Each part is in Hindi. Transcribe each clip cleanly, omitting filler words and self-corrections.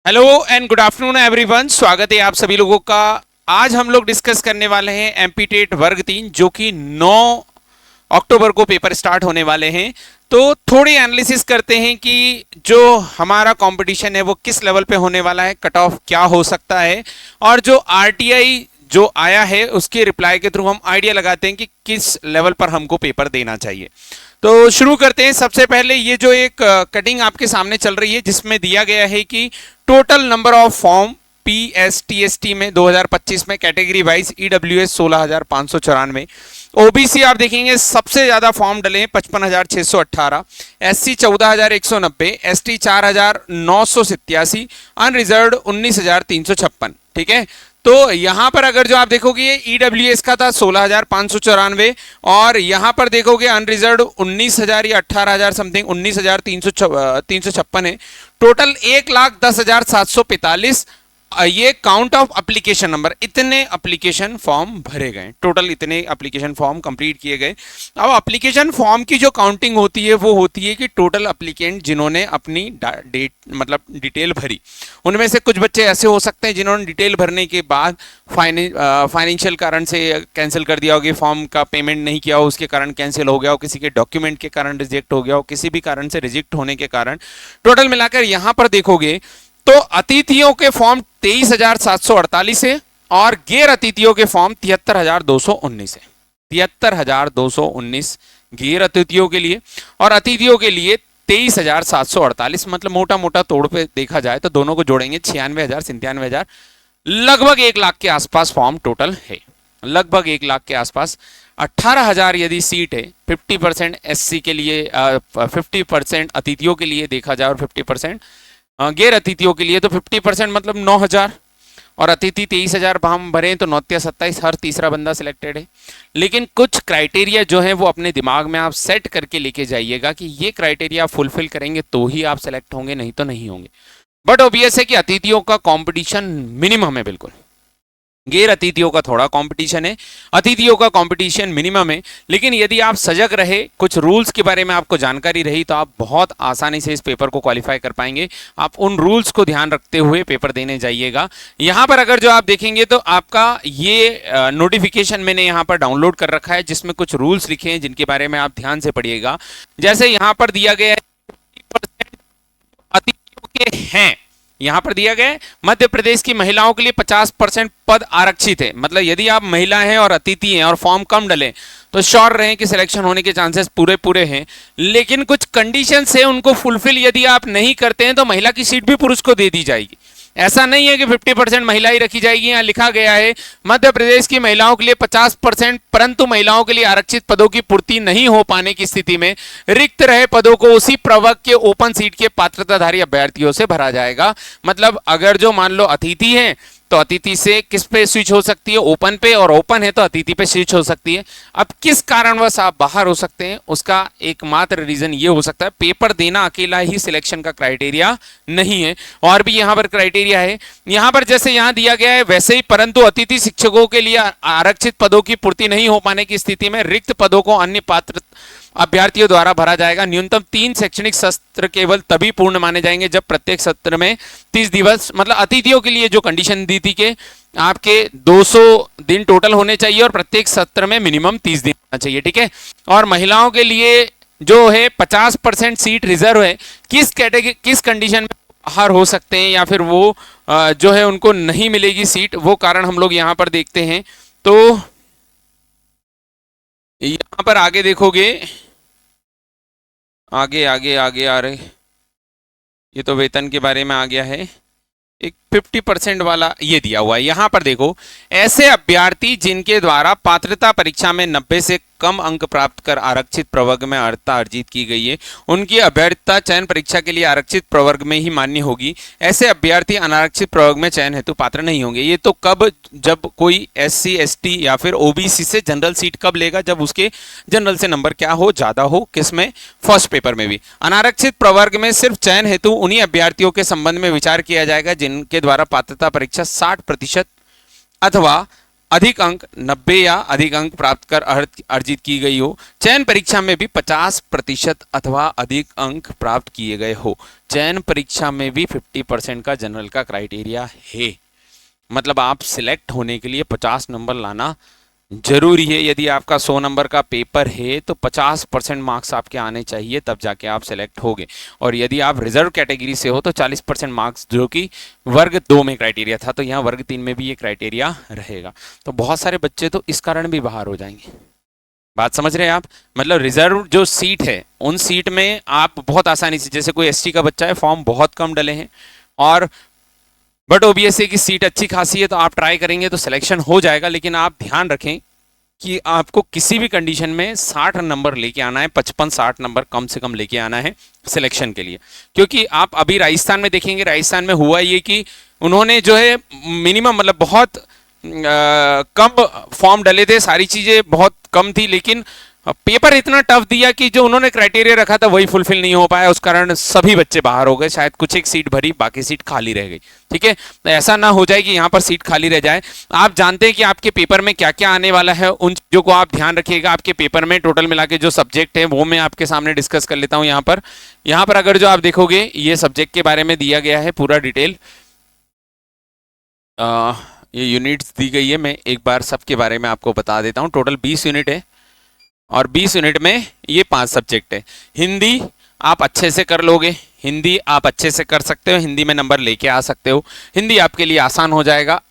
Hello and good afternoon everyone. स्वागत है आप सभी लोगों का। आज हम लोग डिस्कस करने वाले हैं एमपी टेट वर्ग 3 जो कि 9 अक्टूबर को पेपर स्टार्ट होने वाले हैं। तो थोड़ी एनालिसिस करते हैं कि जो हमारा कंपटीशन है वो किस लेवल पे होने वाला है, कट ऑफ क्या हो सकता है, और जो आरटीआई जो आया है उसके रिप्लाई के थ्रू हम आइडिया लगाते हैं कि किस लेवल पर हमको पेपर देना चाहिए। तो शुरू करते हैं। सबसे पहले ये जो एक कटिंग आपके सामने चल रही है जिसमें दिया गया है कि टोटल नंबर ऑफ फॉर्म पीएसटीएसटी में 2025 में कैटेगरी वाइज ईडब्ल्यूएस 16,594, ओबीसी आप देखेंगे सबसे ज्यादा फॉर्म डले हैं 55,618, एससी 14,190, एसटी 4,987, अनरिजर्व्ड 19,356। ठीक है, तो यहां पर अगर जो आप देखोगे ये ईडब्ल्यूएस का था 16,594 और यहां पर देखोगे अनरिजर्व्ड 19,000 या 18,000 समथिंग 19,356 है। टोटल 1,10,745 ये काउंट ऑफ एप्लीकेशन नंबर, इतने एप्लीकेशन फॉर्म भरे गए, टोटल इतने एप्लीकेशन फॉर्म कंप्लीट किए गए। अब एप्लीकेशन फॉर्म की जो काउंटिंग होती है वो होती है कि टोटल एप्लीकेंट जिन्होंने अपनी डेट मतलब डिटेल भरी, उनमें से कुछ बच्चे ऐसे हो सकते हैं जिन्होंने डिटेल भरने के बाद फाइनेंशियल कारण से कैंसिल कर दिया होगा, फॉर्म का पेमेंट नहीं किया हो उसके कारण कैंसिल हो गया हो, किसी के डॉक्यूमेंट के कारण रिजेक्ट हो गया हो, किसी भी कारण से रिजेक्ट होने के कारण टोटल मिलाकर यहां पर देखोगे तो अतिथियों के फॉर्म 23,748 है और गैर अतिथियों के फॉर्म 73,219 है। 73,219 गैर अतिथियों के लिए और अतिथियों के लिए 23,748, मतलब मोटा मोटा तोड़ पे देखा जाए तो दोनों को जोड़ेंगे 96,000 97,000, लगभग 1 लाख के आसपास फॉर्म टोटल है, लगभग 1 लाख के आसपास। 18,000 यदि सीट है 50% एससी के लिए, 50% अतिथियों के लिए देखा जाए और 50% गैर अतिथियों के लिए, तो 50% मतलब 9,000 और अतिथि 23,000 हम भरें तो 9 या 27, हर तीसरा बंदा सिलेक्टेड है। लेकिन कुछ क्राइटेरिया जो है वो अपने दिमाग में आप सेट करके लेके जाइएगा कि ये क्राइटेरिया आप फुलफिल करेंगे तो ही आप सिलेक्ट होंगे, नहीं तो नहीं होंगे। बट ऑब्वियस है कि अतिथियों का कंपटीशन मिनिमम है, बिल्कुल गैर अतिथियों का थोड़ा कंपटीशन है, अतिथियों का कंपटीशन मिनिमम है। लेकिन यदि आप सजग रहे, कुछ रूल्स के बारे में आपको जानकारी रही तो आप बहुत आसानी से इस पेपर को क्वालिफाई कर पाएंगे। आप उन रूल्स को ध्यान रखते हुए पेपर देने जाइएगा। यहां पर अगर जो आप देखेंगे तो आपका ये नोटिफिकेशन मैंने यहां पर डाउनलोड कर रखा है जिसमें कुछ रूल्स लिखे हैं जिनके बारे में आप ध्यान से पढ़िएगा। जैसे यहां पर दिया गया है 50% अतिथियों के हैं, यहां पर दिया गया है मध्य प्रदेश की महिलाओं के लिए 50% पद आरक्षित है, मतलब यदि आप महिला हैं और अतिथि हैं और फॉर्म कम डले तो श्योर रहें कि सिलेक्शन होने के चांसेस पूरे हैं। लेकिन कुछ कंडीशंस है, उनको फुलफिल यदि आप नहीं करते हैं तो महिला की सीट भी पुरुष को दे दी जाएगी। ऐसा नहीं है कि 50% महिला ही रखी जाएगी। यहां लिखा गया है मध्य प्रदेश की महिलाओं के लिए 50%, परंतु महिलाओं के लिए आरक्षित पदों की पूर्ति नहीं हो पाने की स्थिति में रिक्त रहे पदों को उसी प्रवर्ग के ओपन सीट के पात्रताधारी अभ्यर्थियों से भरा जाएगा। मतलब अगर जो मान लो अतिथि हैं तो अतिथि से किस पे स्विच हो सकती है, ओपन पे, और ओपन है तो अतिथि पे स्विच हो सकती है। अब किस कारणवश आप बाहर हो सकते हैं उसका एकमात्र रीजन ये हो सकता है पेपर देना अकेला ही सिलेक्शन का क्राइटेरिया नहीं है, और भी यहां पर क्राइटेरिया है। यहां पर जैसे यहां दिया गया है वैसे ही, परंतु अतिथि शिक्षकों के लिए आरक्षित पदों की पूर्ति नहीं हो पाने की स्थिति में रिक्त पदों को अन्य पात्र अभ्यर्थियों द्वारा भरा जाएगा। न्यूनतम 3 शैक्षणिक सत्र केवल तभी पूर्ण माने जाएंगे जब प्रत्येक सत्र में 30 दिवस, मतलब अतिथियों के लिए जो कंडीशन दी थी कि आपके 200 दिन टोटल होने चाहिए और प्रत्येक सत्र में मिनिमम 30 दिन होना चाहिए। ठीक है, और महिलाओं के लिए जो है 50% सीट रिजर्व है। किस कैटेगरी, किस कंडीशन में बाहर हो सकते हैं या फिर वो जो है उनको नहीं मिलेगी सीट, वो कारण हम लोग यहां पर देखते हैं। तो यहां पर आगे देखोगे, आगे आगे आगे आ रहे, ये तो वेतन के बारे में आ गया है। एक 50% वाला ये दिया हुआ है। यहां पर देखो, ऐसे अभ्यर्थी जिनके द्वारा पात्रता परीक्षा में 90 से कम अंक प्राप्त कर आरक्षित प्रवर्ग में अर्हता अर्जित की गई है, उनकी अभ्यर्थता चयन परीक्षा के लिए आरक्षित प्रवर्ग में ही मान्य होगी। ऐसे अभ्यर्थी अनारक्षित प्रवर्ग में चयन हेतु पात्र नहीं होंगे। ये तो कब, जब कोई एससी एसटी या फिर ओबीसी से जनरल सीट कब लेगा, जब उसके जनरल से नंबर क्या हो, ज्यादा हो, किसमें, फर्स्ट पेपर में भी। अनारक्षित प्रवर्ग में सिर्फ चयन हेतु उन्हीं अभ्यर्थियों के संबंध में विचार किया जाएगा जिनके द्वारा पात्रता परीक्षा 60% अथवा अधिक अंक 90 या अधिक अंक प्राप्त कर अर्जित की गई हो, चयन परीक्षा में भी 50% अथवा अधिक अंक प्राप्त किए गए हो। चयन परीक्षा में भी 50% का जनरल का क्राइटेरिया है, मतलब आप सिलेक्ट होने के लिए 50 नंबर लाना जरूरी है। यदि आपका 100 नंबर का पेपर है तो 50% मार्क्स आपके आने चाहिए, तब जाके आप सिलेक्ट होगे। और यदि आप रिजर्व कैटेगरी से हो तो 40% मार्क्स, जो कि वर्ग 2 में क्राइटेरिया था, तो यहाँ वर्ग 3 में भी ये क्राइटेरिया रहेगा। तो बहुत सारे बच्चे तो इस कारण भी बाहर हो जाएंगे। बात समझ रहे हैं आप? मतलब रिजर्व जो सीट है उन सीट में आप बहुत आसानी से, जैसे कोई एसटी का बच्चा है, फॉर्म बहुत कम डले हैं और बट ओबीएससी की सीट अच्छी खासी है, तो आप ट्राई करेंगे तो सिलेक्शन हो जाएगा। लेकिन आप ध्यान रखें कि आपको किसी भी कंडीशन में 60 नंबर लेके आना है, 55-60 नंबर कम से कम लेके आना है सिलेक्शन के लिए। क्योंकि आप अभी राजस्थान में देखेंगे, राजस्थान में हुआ ये कि उन्होंने जो है मिनिमम, मतलब बहुत कम फॉर्म डले थे, सारी चीज़ें बहुत कम थी, लेकिन पेपर इतना टफ दिया कि जो उन्होंने क्राइटेरिया रखा था वही फुलफिल नहीं हो पाया। उस कारण सभी बच्चे बाहर हो गए। शायद कुछ एक सीट भरी, बाकी सीट खाली रह गई। ठीक है, तो ऐसा ना हो जाए कि यहाँ पर सीट खाली रह जाए। आप जानते हैं कि आपके पेपर में क्या क्या आने वाला है, उन चीज़ों को आप ध्यान रखिएगा। आपके पेपर में टोटल मिला के जो सब्जेक्ट है वो मैं आपके सामने डिस्कस कर लेता हूँ। यहाँ पर अगर जो आप देखोगे, ये सब्जेक्ट के बारे में दिया गया है पूरा डिटेल, ये यूनिट्स दी गई है। मैं एक बार सबके बारे में आपको बता देता हूँ। टोटल 20 यूनिट है और 20 यूनिट में ये 5 सब्जेक्ट है। हिंदी आप अच्छे से कर लोगे, हिंदी आप अच्छे से कर सकते हो, हिंदी में नंबर लेके आ सकते हो, हिंदी आपके लिए आसान हो जाएगा।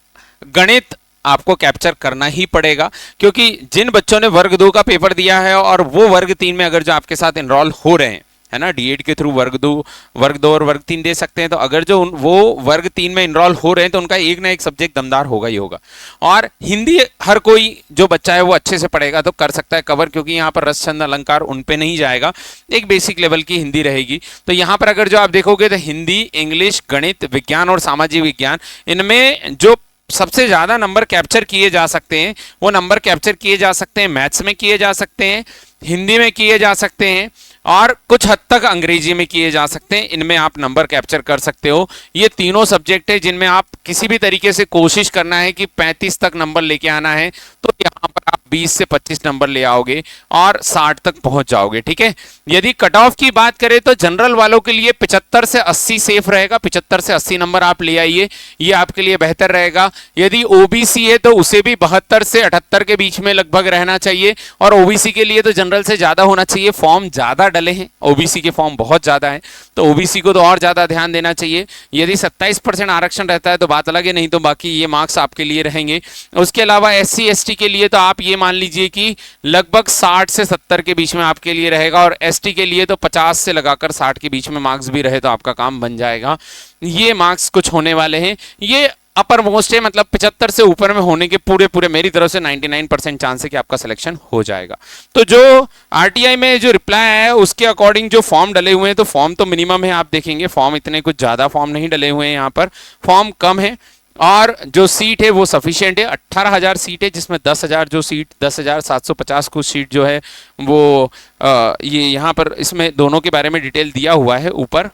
गणित आपको कैप्चर करना ही पड़ेगा, क्योंकि जिन बच्चों ने वर्ग 2 का पेपर दिया है और वो वर्ग 3 में अगर जो आपके साथ इनरोल हो रहे हैं, है ना, डीएड के थ्रू वर्ग 2 और वर्ग 3 दे सकते हैं, तो अगर जो वो वर्ग 3 में इनरोल हो रहे हैं तो उनका एक ना एक सब्जेक्ट दमदार होगा ही होगा। और हिंदी हर कोई जो बच्चा है वो अच्छे से पढ़ेगा तो कर सकता है कवर, क्योंकि यहाँ पर रस छंद अलंकार उन पे नहीं जाएगा, एक बेसिक लेवल की हिंदी रहेगी। तो यहाँ पर अगर जो आप देखोगे तो हिंदी, इंग्लिश, गणित, विज्ञान और सामाजिक विज्ञान, इनमें जो सबसे ज़्यादा नंबर कैप्चर किए जा सकते हैं वो नंबर कैप्चर किए जा सकते हैं मैथ्स में किए जा सकते हैं, हिंदी में किए जा सकते हैं और कुछ हद तक अंग्रेजी में किए जा सकते हैं। इनमें आप नंबर कैप्चर कर सकते हो। ये तीनों सब्जेक्ट है जिनमें आप किसी भी तरीके से कोशिश करना है कि 35 तक नंबर लेके आना है, तो यहाँ पर आप 20 से 25 नंबर ले आओगे और 60 तक पहुंच जाओगे। ठीक है, यदि कट ऑफ की बात करें तो जनरल वालों के लिए 75 से 80 सेफ रहेगा। 75 से 80 नंबर आप ले आइए, ये आपके लिए बेहतर रहेगा। यदि ओबीसी है तो उसे भी 72 से 78 के बीच में लगभग रहना चाहिए, और ओबीसी के लिए तो जनरल से ज्यादा होना चाहिए। फॉर्म ज्यादा डले हैं, ओबीसी के फॉर्म बहुत ज्यादा है, तो ओबीसी को तो और ज्यादा ध्यान देना चाहिए। यदि 27% आरक्षण रहता है तो बात अलग है, नहीं तो बाकी ये मार्क्स आपके लिए रहेंगे। उसके अलावा एससी एसटी के लिए तो आप ये मान लीजिए कि लगभग 60 से 70 के बीच में आपके लिए रहेगा, और एसटी के लिए तो 50 से लगाकर 60 के बीच में मार्क्स भी रहे तो आपका काम बन जाएगा। ये मार्क्स कुछ होने वाले हैं, ये अपर मोस्ट है, मतलब 75 से ऊपर में होने के पूरे मेरी तरफ से 99% चांस है कि आपका सिलेक्शन हो जाएगा। तो जो आरटीआई में जो रिप्लाई आया है उसके अकॉर्डिंग जो फॉर्म डले हुए हैं, तो फॉर्म तो मिनिमम है, आप देखेंगे फॉर्म इतने कुछ ज्यादा फॉर्म नहीं डले हुए हैं, यहाँ पर फॉर्म कम है और जो सीट है वो सफिशिएंट है। 18,000 सीट है, जिसमें 10,000 जो सीट 10,750 कुछ सीट जो है वो ये यहाँ पर इसमें दोनों के बारे में डिटेल दिया हुआ है ऊपर।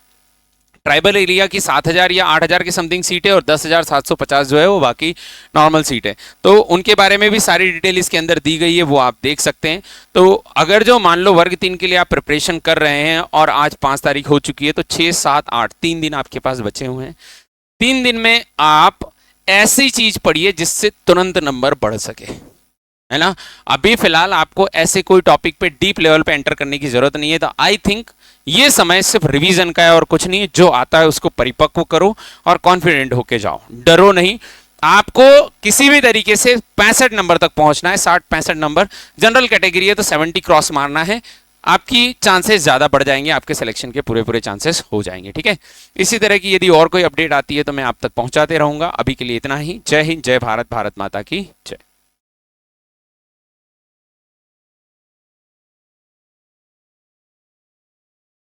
ट्राइबल एरिया की 7,000 या 8,000 की समथिंग सीट है और 10,750 जो है वो बाकी नॉर्मल सीट है। तो उनके बारे में भी सारी डिटेल इसके अंदर दी गई है, वो आप देख सकते हैं। तो अगर जो मान लो वर्ग 3 के लिए आप प्रिपरेशन कर रहे हैं और आज 5 तारीख हो चुकी है, तो 6, 7, 8 3 दिन आपके पास बचे हुए हैं। 3 दिन में आप ऐसी चीज पढ़िए जिससे तुरंत नंबर बढ़ सके, है ना। अभी फिलहाल आपको ऐसे कोई टॉपिक पे डीप लेवल पे एंटर करने की जरूरत नहीं है। तो आई थिंक ये समय सिर्फ रिवीजन का है और कुछ नहीं। जो आता है उसको परिपक्व करो और कॉन्फिडेंट होके जाओ, डरो नहीं। आपको किसी भी तरीके से 65 नंबर तक पहुंचना है, 60-65 नंबर। जनरल कैटेगरी है तो 70 क्रॉस मारना है, आपकी चांसेस ज्यादा बढ़ जाएंगे, आपके सिलेक्शन के पूरे चांसेस हो जाएंगे। ठीक है, इसी तरह की यदि और कोई अपडेट आती है तो मैं आप तक पहुंचाते रहूंगा। अभी के लिए इतना ही। जय हिंद, जय भारत, भारत माता की जय।